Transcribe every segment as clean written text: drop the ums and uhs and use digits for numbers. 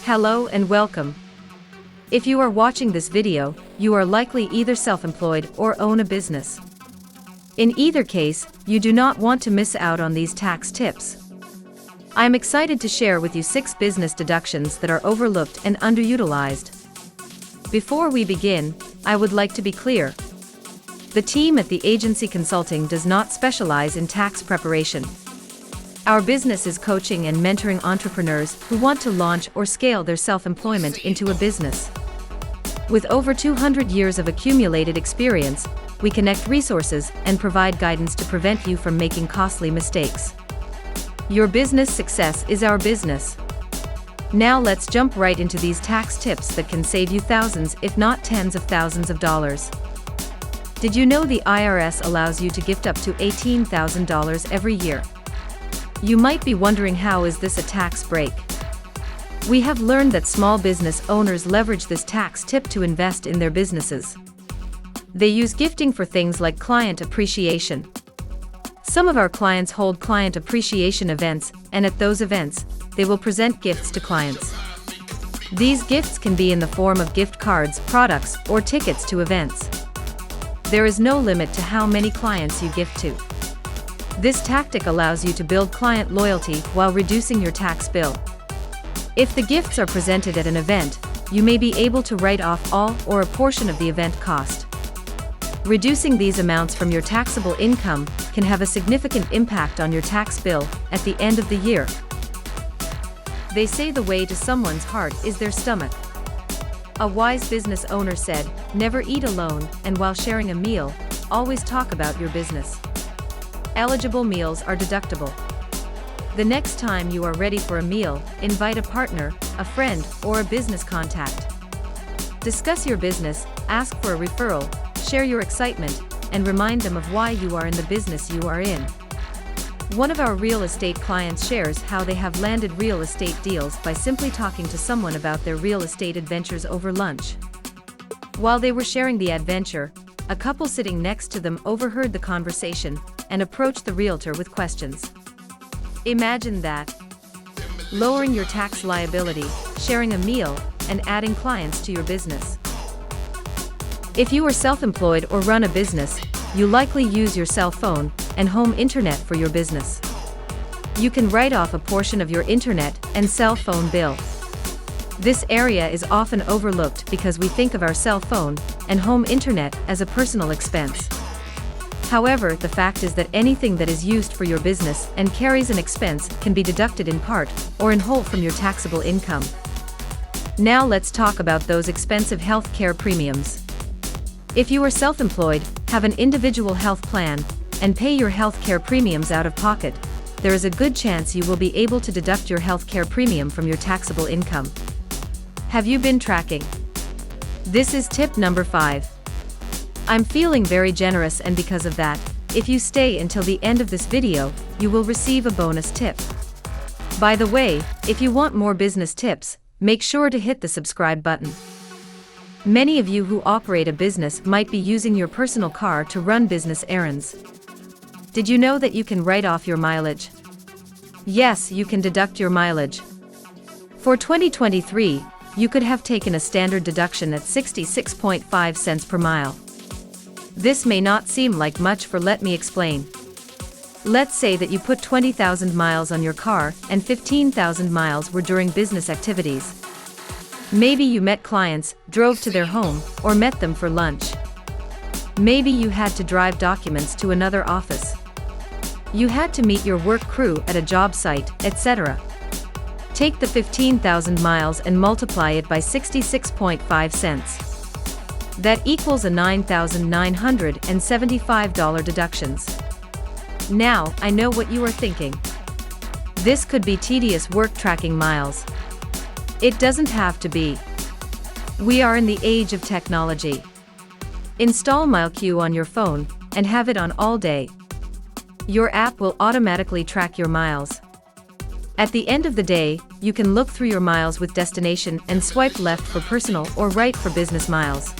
Hello and welcome. If you are watching this video, you are likely either self-employed or own a business. In either case, you do not want to miss out on these tax tips. I am excited to share with you 6 business deductions that are overlooked and underutilized. Before we begin, I would like to be clear. The team at the agency consulting does not specialize in tax preparation. Our business is coaching and mentoring entrepreneurs who want to launch or scale their self-employment into a business. With over 200 years of accumulated experience, we connect resources and provide guidance to prevent you from making costly mistakes. Your business success is our business. Now let's jump right into these tax tips that can save you thousands if not tens of thousands of dollars. Did you know the IRS allows you to gift up to $18,000 every year? You might be wondering, how is this a tax break? We have learned that small business owners leverage this tax tip to invest in their businesses. They use gifting for things like client appreciation. Some of our clients hold client appreciation events, and at those events, they will present gifts to clients. These gifts can be in the form of gift cards, products, or tickets to events. There is no limit to how many clients you gift to. This tactic allows you to build client loyalty while reducing your tax bill. If the gifts are presented at an event, you may be able to write off all or a portion of the event cost. Reducing these amounts from your taxable income can have a significant impact on your tax bill at the end of the year. They say the way to someone's heart is their stomach. A wise business owner said, "Never eat alone, and while sharing a meal, always talk about your business." Eligible meals are deductible. The next time you are ready for a meal, invite a partner, a friend, or a business contact. Discuss your business, ask for a referral, share your excitement, and remind them of why you are in the business you are in. One of our real estate clients shares how they have landed real estate deals by simply talking to someone about their real estate adventures over lunch. While they were sharing the adventure, a couple sitting next to them overheard the conversation and approached the realtor with questions. Imagine that. Lowering your tax liability, sharing a meal, and adding clients to your business. If you are self-employed or run a business, you likely use your cell phone and home internet for your business. You can write off a portion of your internet and cell phone bill. This area is often overlooked because we think of our cell phone and home internet as a personal expense. However, the fact is that anything that is used for your business and carries an expense can be deducted in part or in whole from your taxable income. Now let's talk about those expensive health care premiums. If you are self-employed, have an individual health plan, and pay your health care premiums out of pocket, there is a good chance you will be able to deduct your health care premium from your taxable income. Have you been tracking? This is tip number 5. I'm feeling very generous, and because of that, if you stay until the end of this video, you will receive a bonus tip. By the way, if you want more business tips, make sure to hit the subscribe button. Many of you who operate a business might be using your personal car to run business errands. Did you know that you can write off your mileage? Yes, you can deduct your mileage. For 2023, you could have taken a standard deduction at 66.5 cents per mile. This may not seem like much, let me explain. Let's say that you put 20,000 miles on your car and 15,000 miles were during business activities. Maybe you met clients, drove to their home, or met them for lunch. Maybe you had to drive documents to another office. You had to meet your work crew at a job site, etc. Take the 15,000 miles and multiply it by 66.5 cents. That equals a $9,975 deductions. Now, I know what you are thinking. This could be tedious work tracking miles. It doesn't have to be. We are in the age of technology. Install MileQ on your phone and have it on all day. Your app will automatically track your miles. At the end of the day, you can look through your miles with destination and swipe left for personal or right for business miles.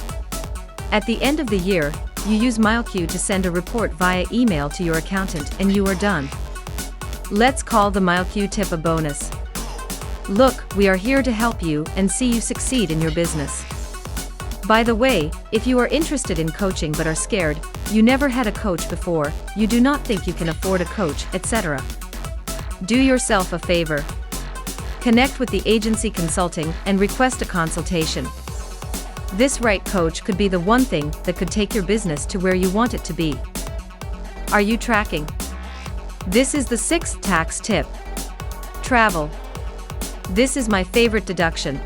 At the end of the year, you use MileQ to send a report via email to your accountant and you are done. Let's call the MileQ tip a bonus. Look, we are here to help you and see you succeed in your business. By the way, if you are interested in coaching but are scared, you never had a coach before, you do not think you can afford a coach, etc., do yourself a favor. Connect with the agency consulting and request a consultation. This right coach could be the one thing that could take your business to where you want it to be. Are you tracking? This is the 6th tax tip. Travel. This is my favorite deduction.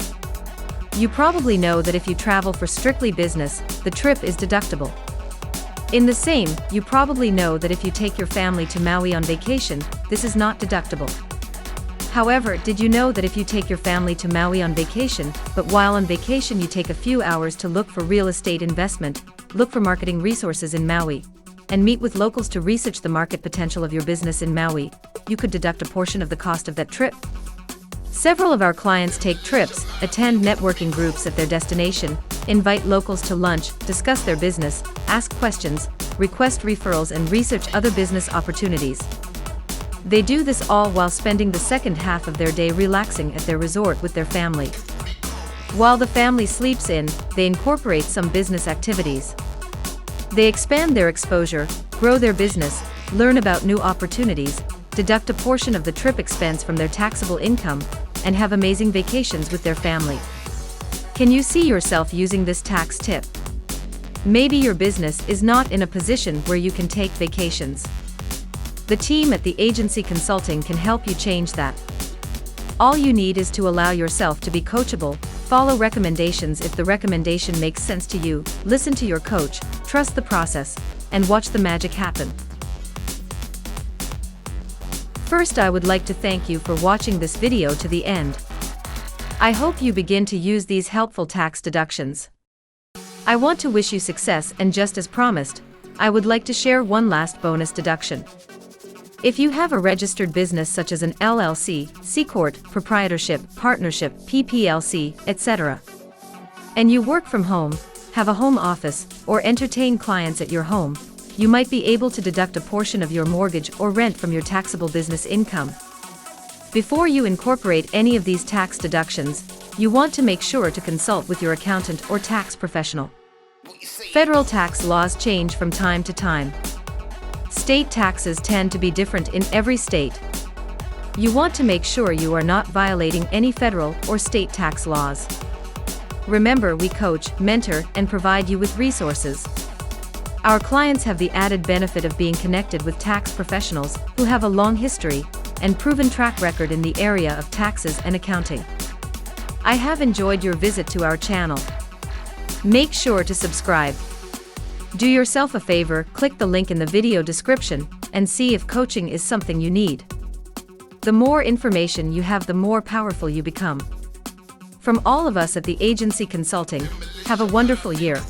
You probably know that if you travel for strictly business, the trip is deductible. In the same, you probably know that if you take your family to Maui on vacation, this is not deductible. However, did you know that if you take your family to Maui on vacation, but while on vacation you take a few hours to look for real estate investment, look for marketing resources in Maui, and meet with locals to research the market potential of your business in Maui, you could deduct a portion of the cost of that trip? Several of our clients take trips, attend networking groups at their destination, invite locals to lunch, discuss their business, ask questions, request referrals and research other business opportunities. They do this all while spending the second half of their day relaxing at their resort with their family. While the family sleeps in, they incorporate some business activities. They expand their exposure, grow their business, learn about new opportunities, deduct a portion of the trip expense from their taxable income, and have amazing vacations with their family. Can you see yourself using this tax tip? Maybe your business is not in a position where you can take vacations. The team at the agency consulting can help you change that. All you need is to allow yourself to be coachable, follow recommendations if the recommendation makes sense to you, listen to your coach, trust the process, and watch the magic happen. First, I would like to thank you for watching this video to the end. I hope you begin to use these helpful tax deductions. I want to wish you success, and just as promised, I would like to share one last bonus deduction. If you have a registered business such as an LLC, C-Corp, proprietorship, partnership, PPLC, etc., and you work from home, have a home office, or entertain clients at your home, you might be able to deduct a portion of your mortgage or rent from your taxable business income. Before you incorporate any of these tax deductions, you want to make sure to consult with your accountant or tax professional. Federal tax laws change from time to time. State taxes tend to be different in every state. You want to make sure you are not violating any federal or state tax laws. Remember, we coach, mentor, and provide you with resources. Our clients have the added benefit of being connected with tax professionals who have a long history and proven track record in the area of taxes and accounting. I have enjoyed your visit to our channel. Make sure to subscribe. Do yourself a favor, click the link in the video description and see if coaching is something you need. The more information you have, the more powerful you become. From all of us at the Agency Consulting, have a wonderful year.